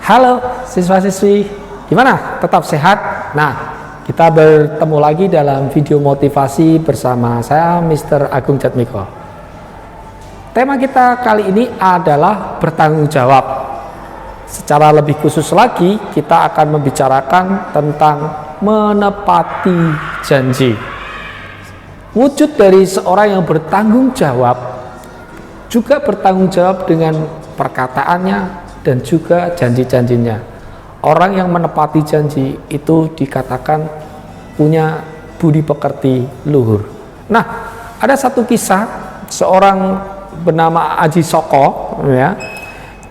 Halo siswa-siswi, gimana? Tetap sehat? Nah, kita bertemu lagi dalam video motivasi bersama saya Mr. Agung Jatmiko. Tema kita kali ini adalah bertanggung jawab. Secara lebih khusus lagi, kita akan membicarakan tentang menepati janji. Wujud dari seorang yang bertanggung jawab, juga bertanggung jawab dengan perkataannya dan juga janji-janjinya. Orang yang menepati janji itu dikatakan punya budi pekerti luhur. Nah, ada satu kisah seorang bernama Aji Soko, ya.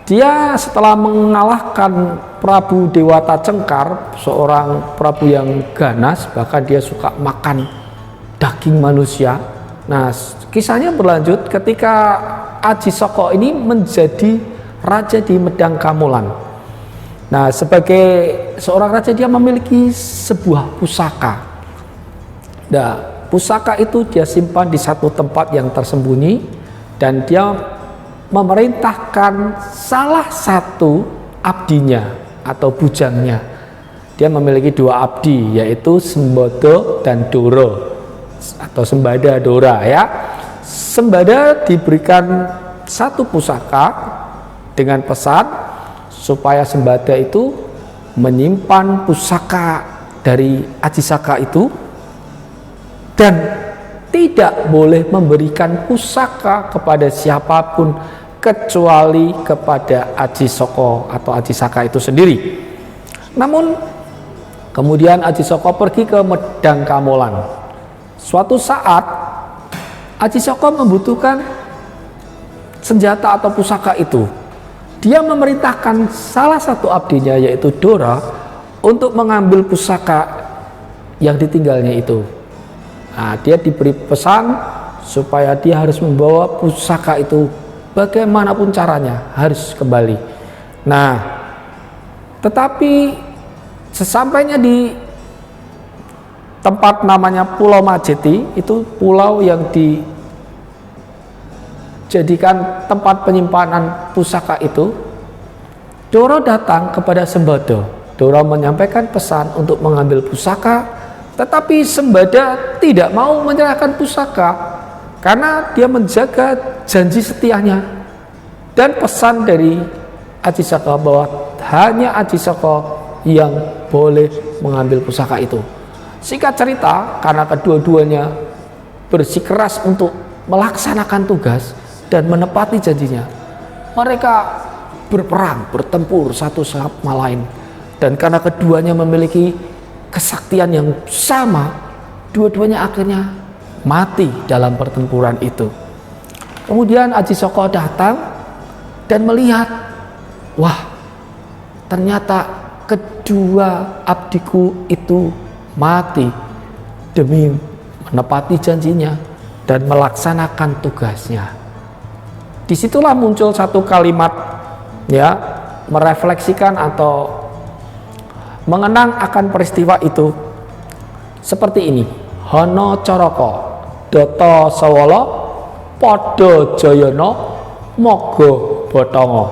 Dia setelah mengalahkan Prabu Dewata Cengkar, seorang prabu yang ganas, bahkan dia suka makan daging manusia. Nah, kisahnya berlanjut ketika Aji Soko ini menjadi raja di Medang Kamolan. Nah, sebagai seorang raja dia memiliki sebuah pusaka. Nah, pusaka itu dia simpan di satu tempat yang tersembunyi dan dia memerintahkan salah satu abdinya atau bujangnya. Dia memiliki dua abdi, yaitu Sembada dan Doro atau Sembada Dora, ya. Sembada diberikan satu pusaka dengan pesan supaya Sembada itu menyimpan pusaka dari Aji Saka itu dan tidak boleh memberikan pusaka kepada siapapun kecuali kepada Aji Soko atau Aji Saka itu sendiri. Namun kemudian Aji Soko pergi ke Medang Kamolan. Suatu saat Aji Soko membutuhkan senjata atau pusaka itu. Dia memerintahkan salah satu abdinya, yaitu Dora, untuk mengambil pusaka yang ditinggalnya itu. Nah, dia diberi pesan supaya dia harus membawa pusaka itu bagaimanapun caranya, harus kembali. Nah, tetapi sesampainya di tempat namanya Pulau Majeti, itu pulau yang dijadikan tempat penyimpanan pusaka itu, Doro datang kepada Sembada. Doro menyampaikan pesan untuk mengambil pusaka, tetapi Sembada tidak mau menyerahkan pusaka karena dia menjaga janji setianya dan pesan dari Aji Saka bahwa hanya Aji Saka yang boleh mengambil pusaka itu. Singkat cerita, karena kedua-duanya bersikeras untuk melaksanakan tugas dan menepati janjinya, mereka berperang, bertempur satu sama lain, dan karena keduanya memiliki kesaktian yang sama, dua-duanya akhirnya mati dalam pertempuran itu. Kemudian Aji Soko datang dan melihat, wah, ternyata kedua abdiku itu mati demi menepati janjinya dan melaksanakan tugasnya. Disitulah muncul satu kalimat, ya, merefleksikan atau mengenang akan peristiwa itu seperti ini: Hono Coroko Doto Sawolo Podo Joyono Mogo Botongo.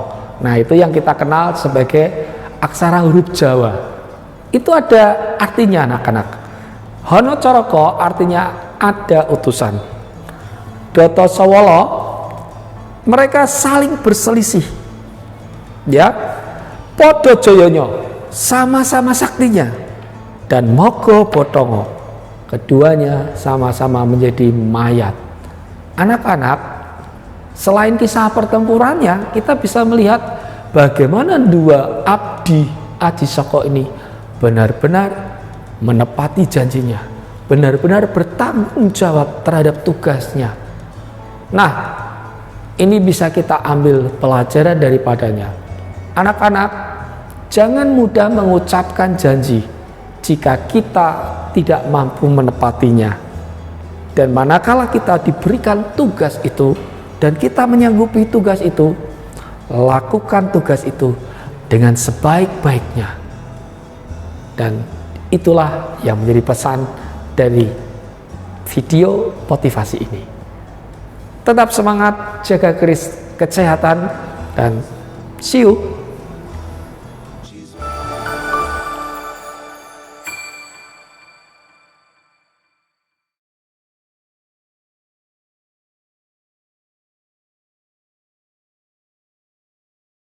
Nah, itu yang kita kenal sebagai aksara huruf Jawa. Itu ada artinya, anak-anak. Hono Coroko artinya ada utusan. Doto Sawolo, mereka saling berselisih, ya. Podo Joyonyo, sama-sama saktinya. Dan Mogo Botongo, keduanya sama-sama menjadi mayat. Anak-anak, selain kisah pertempurannya, kita bisa melihat bagaimana dua abdi Aji Soko ini benar-benar menepati janjinya, benar-benar bertanggung jawab terhadap tugasnya. Nah, ini bisa kita ambil pelajaran daripadanya. Anak-anak, jangan mudah mengucapkan janji jika kita tidak mampu menepatinya. Dan manakala kita diberikan tugas itu dan kita menyanggupi tugas itu, lakukan tugas itu dengan sebaik-baiknya. Dan itulah yang menjadi pesan dari video motivasi ini. Tetap semangat, jaga kesehatan, dan see you.